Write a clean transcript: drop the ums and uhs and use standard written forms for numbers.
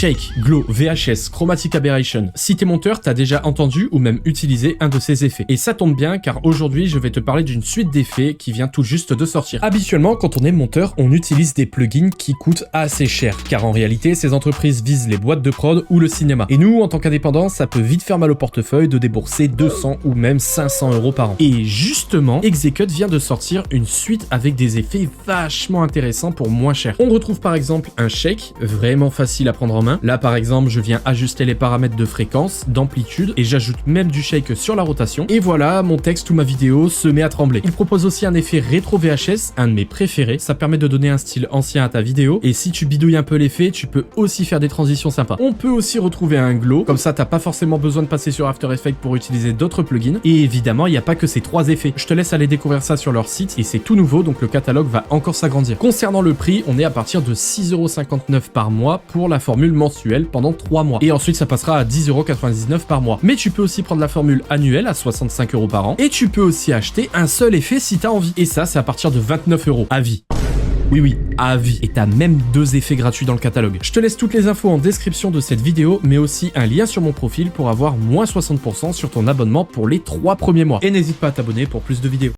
Shake, Glow, VHS, Chromatic Aberration. Si t'es monteur, t'as déjà entendu ou même utilisé un de ces effets. Et ça tombe bien car aujourd'hui je vais te parler d'une suite d'effets qui vient tout juste de sortir. Habituellement, quand on est monteur, on utilise des plugins qui coûtent assez cher car en réalité, ces entreprises visent les boîtes de prod ou le cinéma. Et nous, en tant qu'indépendants, ça peut vite faire mal au portefeuille de débourser 200 ou même 500 € par an. Et justement, Execute vient de sortir une suite avec des effets vachement intéressants pour moins cher. On retrouve par exemple un shake, vraiment facile à prendre en main. Là par exemple, je viens ajuster les paramètres de fréquence, d'amplitude et j'ajoute même du shake sur la rotation. Et voilà, mon texte ou ma vidéo se met à trembler. Il propose aussi un effet rétro VHS, un de mes préférés. Ça permet de donner un style ancien à ta vidéo. Et si tu bidouilles un peu l'effet, tu peux aussi faire des transitions sympas. On peut aussi retrouver un glow, comme ça t'as pas forcément besoin de passer sur After Effects pour utiliser d'autres plugins. Et évidemment, il n'y a pas que ces 3 effets. Je te laisse aller découvrir ça sur leur site et c'est tout nouveau, donc le catalogue va encore s'agrandir. Concernant le prix, on est à partir de 6,59 € par mois pour la formule mensuelle pendant 3 mois. Et ensuite, ça passera à 10,99 € par mois. Mais tu peux aussi prendre la formule annuelle à 65 € par an. Et tu peux aussi acheter un seul effet si t'as envie. Et ça, c'est à partir de 29 € à vie. Oui, à vie. Et t'as même 2 effets gratuits dans le catalogue. Je te laisse toutes les infos en description de cette vidéo, mais aussi un lien sur mon profil pour avoir moins 60% sur ton abonnement pour les 3 premiers mois. Et n'hésite pas à t'abonner pour plus de vidéos.